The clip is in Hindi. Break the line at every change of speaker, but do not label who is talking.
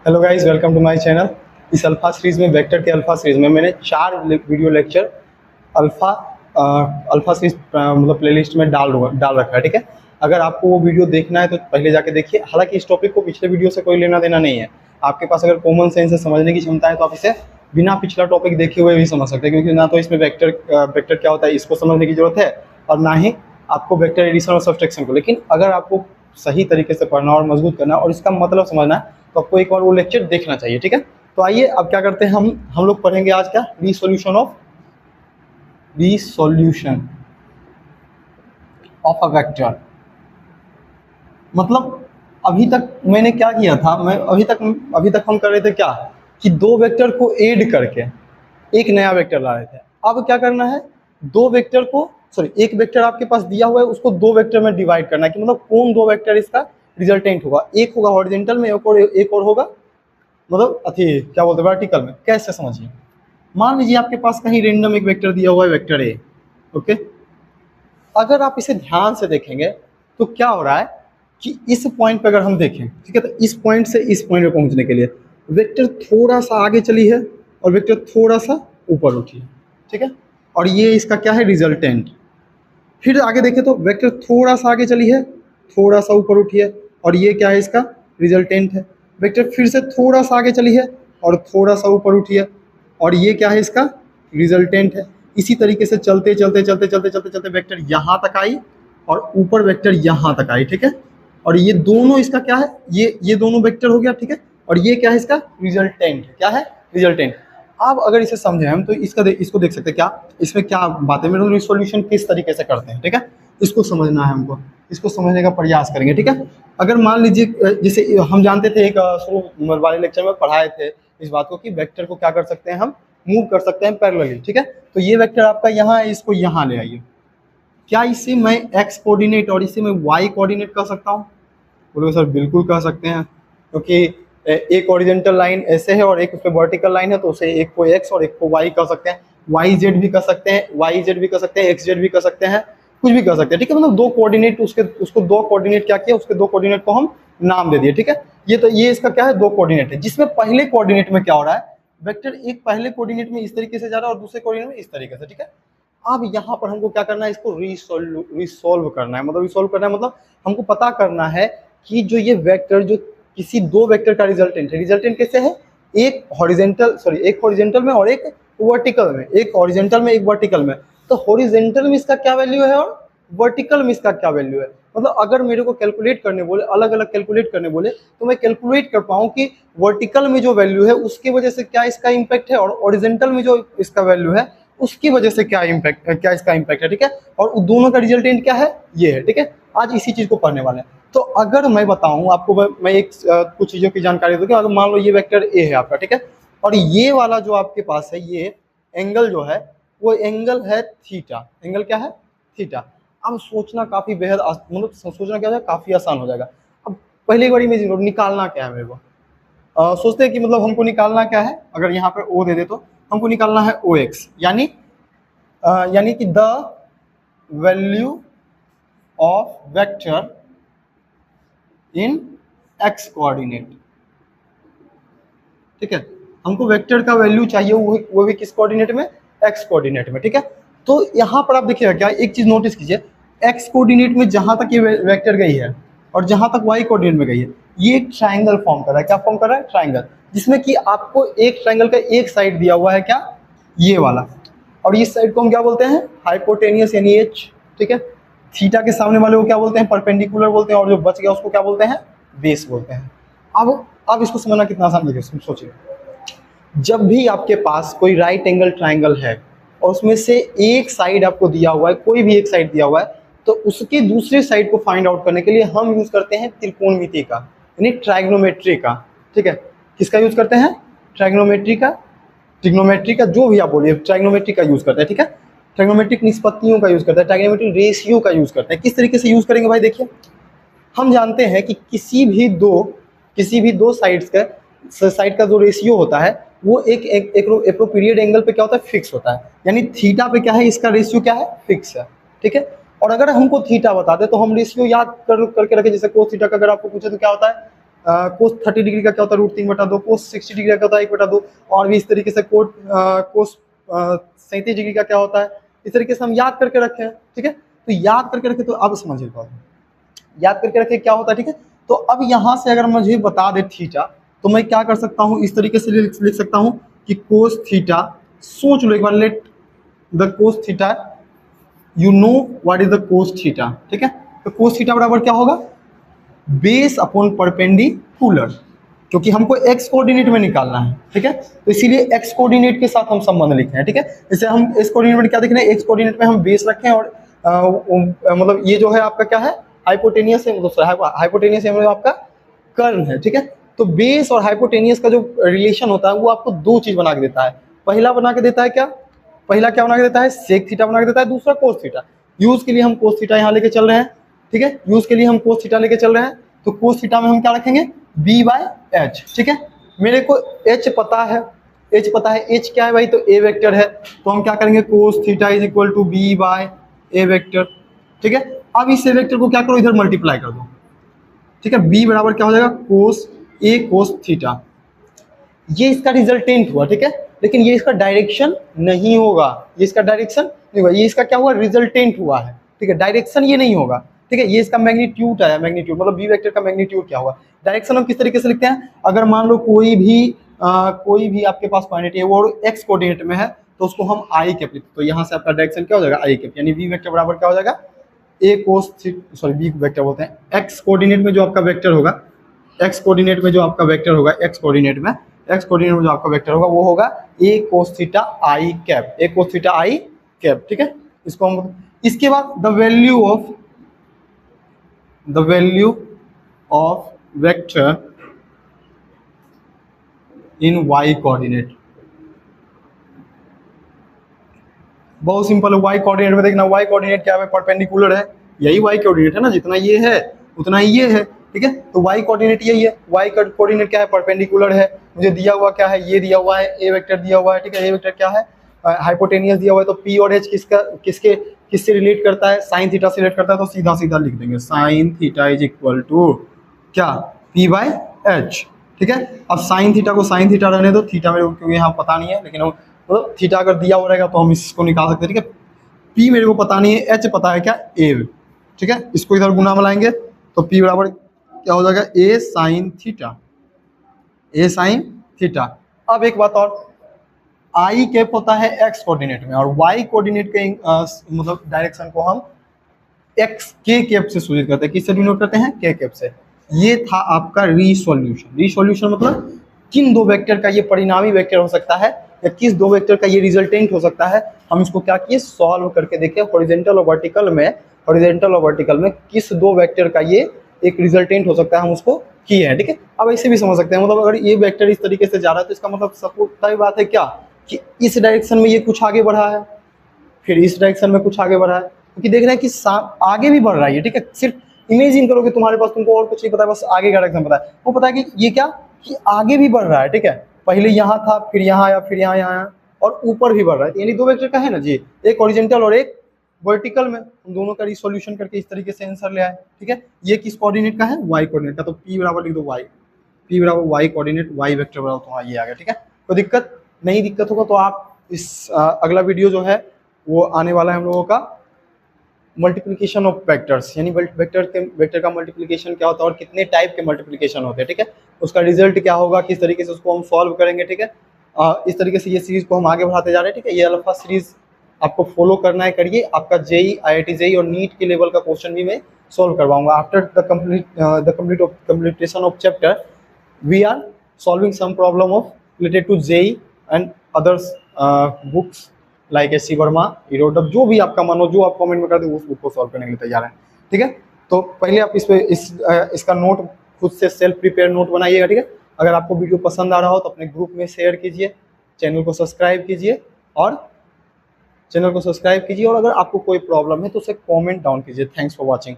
Hello guys, welcome to my channel. इस अल्फा सीरीज़ में, वेक्टर के अल्फा सीरीज़ में मैंने 4 video lecture alpha alpha series मतलब प्लेलिस्ट में डाल रखा है। ठीक है, अगर आपको वो वीडियो देखना है तो पहले जाके देखिए। हालांकि इस टॉपिक को पिछले वीडियो से कोई लेना देना नहीं है। आपके पास अगर कॉमन सेंस से समझने की क्षमता है तो आप इसे बिना पिछला टॉपिक देखे हुए भी समझ सकते हैं, क्योंकि ना तो इसमें वेक्टर क्या होता है इसको समझने की जरूरत है, और ना ही आपको वेक्टर एडिशन और सब्सट्रैक्शन को। लेकिन अगर आपको सही तरीके से पढ़ना और मजबूत करना और इसका मतलब समझना है तो आपको एक बार वो लेक्चर देखना चाहिए। ठीक है, तो आइए अब क्या करते हैं, हम लोग पढ़ेंगे आज क्या, रिसोल्यूशन ऑफ अ वेक्टर। मतलब अभी तक मैंने क्या किया था, मैं अभी तक हम कर रहे थे क्या, कि दो वेक्टर को ऐड करके एक नया वेक्टर ला रहे थे। अब क्या करना है, दो वेक्टर को एक वेक्टर आपके पास दिया हुआ है, उसको दो वेक्टर में डिवाइड करना है कि मतलब कौन दो वेक्टर इसका रिजल्टेंट होगा। एक होगा हॉरिजॉन्टल में, एक और होगा मतलब अथी क्या बोलते हैं वर्टिकल में। कैसे समझिए, मान लीजिए आपके पास कहीं रेंडम एक वेक्टर दिया हुआ है, वेक्टर ए। ओके, अगर आप इसे ध्यान से देखेंगे तो क्या हो रहा है कि इस पॉइंट पे अगर हम देखें, ठीक है, तो इस पॉइंट से इस पॉइंट पे पहुंचने के लिए वेक्टर थोड़ा सा आगे चली है और वेक्टर थोड़ा सा ऊपर उठी है। ठीक है, और ये इसका क्या है, रिजल्टेंट। फिर आगे देखें तो वेक्टर थोड़ा सा आगे चली है, थोड़ा सा ऊपर उठी है, और ये क्या है, इसका रिजल्टेंट है। वेक्टर फिर से थोड़ा सा आगे चली है और थोड़ा सा ऊपर उठी है, और ये क्या है, इसका रिजल्टेंट है। इसी तरीके से चलते चलते चलते चलते चलते चलते वेक्टर यहाँ तक आई और ऊपर वेक्टर यहाँ तक आई। ठीक है, और ये दोनों इसका क्या है, ये दोनों वेक्टर हो गया। ठीक है, और ये क्या है, इसका रिजल्टेंट। क्या है, रिजल्टेंट। अब अगर इसे समझे हम तो इसको देख सकते हैं, क्या इसमें क्या बात है, मतलब रिसोल्यूशन किस तरीके से करते हैं। ठीक है, इसको समझना है हमको, इसको समझने का प्रयास करेंगे। ठीक है, अगर मान लीजिए जैसे हम जानते थे, एक शुरू वाले लेक्चर में पढ़ाए थे इस बात को कि वेक्टर को क्या कर सकते हैं, हम मूव कर सकते हैं पैरेलली। ठीक है, तो ये वेक्टर आपका यहाँ है, इसको यहाँ ले आइए। क्या इसे मैं एक्स कोऑर्डिनेट और इसे मैं वाई कोऑर्डिनेट कर सकता हूँ? बोलोगे सर बिल्कुल कह सकते हैं, क्योंकि एक हॉरिजॉन्टल लाइन ऐसे है और एक उस पर वर्टिकल लाइन है, तो उसे एक को एक्स और एक को वाई कर सकते हैं। वाई जेड भी कर सकते हैं, वाई जेड भी कर सकते हैं, एक्स जेड भी कर सकते हैं, कुछ भी कर सकते हैं। ठीक है, मतलब दो कोऑर्डिनेट उसको दो कोऑर्डिनेट क्या किया, उसके दो कोऑर्डिनेट को हम नाम दे दिए। ठीक है, ये इसका क्या है, दो कोऑर्डिनेट है, जिसमें पहले कोऑर्डिनेट में क्या हो रहा है, वेक्टर एक पहले कोऑर्डिनेट में इस तरीके से जा रहा है और दूसरे कोऑर्डिनेट में इस तरीके से। ठीक है, अब यहाँ पर हमको क्या करना है, इसको रिसोल्व करना है। मतलब रिसोल्व करना है मतलब हमको पता करना है कि जो ये वेक्टर जो किसी दो वेक्टर का रिजल्टेंट है, रिजल्टेंट कैसे है, एक हॉरिजॉन्टल में और एक वर्टिकल में, एक हॉरिजॉन्टल में एक वर्टिकल में। तो हॉरिजॉन्टल में इसका क्या वैल्यू है और वर्टिकल में इसका क्या वैल्यू है। मतलब अगर मेरे को कैलकुलेट करने बोले, अलग अलग कैलकुलेट करने बोले, तो मैं कैलकुलेट कर पाऊँ कि वर्टिकल में जो वैल्यू है उसकी वजह से क्या इसका इम्पैक्ट है, और हॉरिजॉन्टल में जो इसका वैल्यू है उसकी वजह से क्या इसका इम्पैक्ट है। ठीक है, और दोनों का रिजल्टेंट क्या है, ये है। ठीक है, आज इसी चीज को पढ़ने वाले हैं। तो अगर मैं बताऊं आपको, मैं एक कुछ चीजों की जानकारी दूंगा। अगर मान लो ये वेक्टर ए है आपका, ठीक है, और ये वाला जो आपके पास है, ये एंगल जो है वो एंगल है थीटा। एंगल क्या है, थीटा। अब सोचना काफी बेहद मतलब सोचना क्या है, काफी आसान हो जाएगा। अब पहले एक बार इमेजिन करो, निकालना क्या है मेरे को। सोचते हैं कि मतलब हमको निकालना क्या है, अगर यहाँ पे ओ दे दे तो हमको निकालना है ओ एक्स, यानी कि the value of vector in x coordinate. ठीक है, हमको वेक्टर का वैल्यू चाहिए, वो भी किस कोऑर्डिनेट में, एक्स कोऑर्डिनेट में। ठीक है, तो यहाँ पर आप देखिएगा क्या, एक चीज नोटिस कीजिए, एक्स कोऑर्डिनेट में जहां तक ये वेक्टर गई है और जहां तक वाई कोऑर्डिनेट में गई है, ये एक ट्राइंगल फॉर्म कर रहा है। क्या फॉर्म कर रहा है, ट्राइंगल, जिसमें कि आपको एक ट्राइंगल का एक साइड दिया हुआ है, क्या, ये वाला, और इस साइड को हम क्या बोलते हैं, हाइपोटेनियस यानी एच। ठीक है, थीटा के सामने वाले को क्या बोलते हैं, परपेंडिकुलर बोलते हैं, और जो बच गया उसको क्या बोलते हैं, बेस बोलते हैं। अब इसको समझना कितना आसान है, सोचिए। जब भी आपके पास कोई राइट एंगल ट्राइंगल है और उसमें से एक साइड आपको दिया हुआ है, कोई भी एक साइड दिया हुआ है, तो उसके दूसरे साइड को फाइंड आउट करने के लिए हम यूज करते हैं त्रिकोणमिति का, यानी ट्राइग्नोमेट्री का। ठीक है, किसका यूज करते हैं, ट्राइग्नोमेट्री का, ट्रिग्नोमेट्री का, जो भी आप बोलिए, ट्राइग्नोमेट्री का यूज करते हैं। ठीक है, ट्राइग्नोमेट्रिक निष्पत्तियों का यूज करता है, ट्राइग्नोमेट्रिक रेशियो का यूज करते हैं। किस तरीके से यूज करेंगे भाई, देखिए, हम जानते हैं कि किसी भी दो साइड का जो रेशियो होता है वो एक एप्रोप्रिएट एंगल पे क्या होता है, फिक्स होता है। यानी थीटा पे क्या है, इसका रेशियो क्या है, फिक्स है। ठीक है, और अगर हमको थीटा बता दे तो हम रेशियो याद करके रखें। जैसे कोस थीटा का अगर आपको पूछे तो क्या होता है, कोस 30 डिग्री का क्या होता है √3/2, कोस 60 डिग्री का क्या होता है 1/2, और भी इस तरीके से कोस 37 डिग्री का क्या होता है। इस तरीके से हम याद करके रखे हैं, ठीक है। तो याद करके रखे, तो अब समझिए बात, याद करके रखे क्या होता है, ठीक है। तो अब यहाँ से अगर मुझे बता दे थीटा, तो मैं क्या कर सकता हूँ, इस तरीके से लिख सकता हूँ कि कोस थीटा, सोच लो एक बार, let the cos theta, you know what is the cos theta, ठीक है। तो कोस थीटा बराबर क्या होगा, बेस अपॉन परपेंडिकुलर, क्योंकि हमको एक्स कोऑर्डिनेट में निकालना है, ठीक है। तो इसीलिए एक्स कोऑर्डिनेट के साथ हम संबंध लिखे हैं, ठीक है। जैसे हम एक्स कोऑर्डिनेट में क्या देख रहे हैं, एक्स कोऑर्डिनेट में हम बेस रखें और मतलब ये जो है आपका क्या है, हाइपोटेनियस है, मतलब हाइपोटेनियस है, मतलब आपका कर्न है, ठीक है। तो बेस और हाइपोटेनियस का जो रिलेशन होता है वो आपको दो चीज बना के देता है। पहला बना के देता है क्या, पहला क्या बना के देता है, सेक थीटा बना के देता है, दूसरा कोस थीटा। यूज के लिए हम कोस थीटा यहाँ लेके चल रहे हैं, ठीक है। यूज के लिए हम कोस थीटा लेके चल रहे हैं, तो कोस थीटा में हम क्या रखेंगे, b/h, ठीक है। मेरे को h पता है, h पता है, h क्या है भाई, तो a वेक्टर है, तो हम क्या करेंगे, cos theta is equal to b/a vector, ठीक है। अब इस a वेक्टर को क्या करो, इधर मल्टीप्लाई कर दो, ठीक है। b बराबर क्या हो जाएगा, कोस a कोस थीटा। ये इसका रिजल्टेंट हुआ, ठीक है, लेकिन ये इसका डायरेक्शन नहीं होगा, ये इसका डायरेक्शन नहीं होगा, ये इसका क्या हुआ, रिजल्टेंट हुआ है, ठीक है। डायरेक्शन ये नहीं होगा, ठीक है। ये इसका मैग्नीट्यूड आया, मैग्नीट्यूड मतलब बी वेक्टर का मैग्नीट्यूड क्या हुआ। डायरेक्शन हम किस तरीके से लिखते हैं, अगर मान लो कोई भी आपके पास क्वांटिटी है वो एक्स कोऑर्डिनेट में है, तो उसको हम आई कैप लिखते हैं, तो यहाँ से आपका डायरेक्शन क्या हो जाएगा, आई कैप, यानी बी वेक्टर बराबर क्या हो जाएगा, ए कोस, सॉरी बी वेक्टर बोलते हैं, एक्स कोऑर्डिनेट में जो आपका वेक्टर होगा, एक्स कोऑर्डिनेट में जो आपका वेक्टर होगा, एक्स कोऑर्डिनेट में जो आपका वेक्टर होगा वो होगा A cos theta I cap, A cos theta I cap, ठीक है। इसको हम, इसके बाद the value of vector in Y coordinate, बहुत सिंपल है। वाई कोऑर्डिनेट में देखना, वाई कोऑर्डिनेट क्या है, परपेंडिकुलर है, यही वाई कोऑर्डिनेट है ना, जितना ये है उतना ही ये है, ठीक है। तो वाई कोऑर्डिनेट यही है, वाई कोऑर्डिनेट क्या है, परपेंडिकुलर है। मुझे दिया हुआ क्या है, ये दिया हुआ है, ए वेक्टर दिया हुआ है, ठीक है। ए वेक्टर क्या है, हाइपोटेनियस दिया हुआ है, तो पी और एच किससे रिलेट करता है, साइन थीटा से रिलेट करता है, तो सीधा सीधा लिख देंगे sine theta is equal to क्या, p/h, ठीक है। अब साइन थीटा को साइन थीटा रहने दो, थीटा मेरे को क्योंकि यहाँ पता नहीं है, लेकिन मतलब थीटा अगर दिया हुआ रहेगा तो हम इसको निकाल सकते हैं, ठीक है। पी मेरे को पता नहीं है, एच पता है क्या, ए, ठीक है। इसको इधर गुना में लाएंगे तो पी बराबर क्या हो जाएगा, ए साइन थीटा, ए साइन थीटा। अब एक बात और, आई कैप होता है एक्स कोऑर्डिनेट में, और वाई कोऑर्डिनेट के मतलब डायरेक्शन को हम एक्स के कैप से सूचित करते हैं, किससे डिनोट करते हैं, के कैप से। ये था आपका रीसोल्यूशन मतलब किन दो वेक्टर का ये परिणामी वेक्टर हो सकता है, या किस दो वेक्टर का ये रिजल्टेंट हो सकता है। हम इसको क्या किए, सॉल्व करके देखे, हॉरिजॉन्टल और वर्टिकल में किस दो वेक्टर का ये एक रिजल्टेंट हो सकता है, हम उसको किए हैं, ठीक है। अब ऐसे भी समझ सकते हैं, मतलब अगर ये वेक्टर इस तरीके से जा रहा है तो इसका मतलब सही बात है क्या, कि इस डायरेक्शन में ये कुछ आगे बढ़ा है, फिर इस डायरेक्शन में कुछ आगे बढ़ा है, क्योंकि देख रहे हैं कि आगे भी बढ़ रहा है, ठीक है। सिर्फ इमेजिन करो कि तुम्हारे पास, तुमको और कुछ नहीं पता है, बस आगे का डायरेक्शन पता है, वो पता है कि ये क्या, कि आगे भी बढ़ रहा है, ठीक है। पहले यहाँ था, फिर यहाँ आया, फिर यहाँ आया, और ऊपर भी बढ़ रहा है, यानी दो वेक्टर का है ना जी, एक हॉरिजॉन्टल और एक वर्टिकल में, उन दोनों का रिसोल्यूशन करके इस तरीके से आंसर ले आए, ठीक है। ये किस कोऑर्डिनेट का है, वाई कोऑर्डिनेट का, तो पी बराबर लिख दो वाई, पी बराबर वाई कोऑर्डिनेट, वाई वेक्टर बराबर तुम्हारा ये आ गया, ठीक है। तो दिक्कत होगा तो आप इस अगला वीडियो जो है वो आने वाला है हम लोगों का मल्टीप्लिकेशन ऑफ वेक्टर्स, यानी वेक्टर का मल्टीप्लिकेशन क्या होता है और कितने टाइप के मल्टीप्लिकेशन होते हैं, ठीक है। उसका रिजल्ट क्या होगा, किस तरीके से उसको हम सॉल्व करेंगे, ठीक है। इस तरीके से ये सीरीज को हम आगे बढ़ाते जा रहे हैं, ठीक है। ये अल्फा सीरीज आपको फॉलो करना है, करिए। आपका जेई, IIT जेई और नीट के लेवल का क्वेश्चन भी मैं सॉल्व करवाऊंगा। After the completion of chapter we are solving some problem of related to JEE and others books like SC Verma, Irodov, जो भी आपका मन हो, जो आप कमेंट में कर दे उस बुक को सॉल्व करने के लिए तैयार हैं, ठीक है। तो पहले आप इसका नोट खुद से सेल्फ प्रिपेयर नोट बनाइएगा, ठीक है। अगर आपको वीडियो पसंद आ रहा हो तो अपने ग्रुप में शेयर कीजिए, चैनल को सब्सक्राइब कीजिए, और अगर आपको कोई प्रॉब्लम है तो उसे कमेंट डाउन कीजिए। Thanks for watching.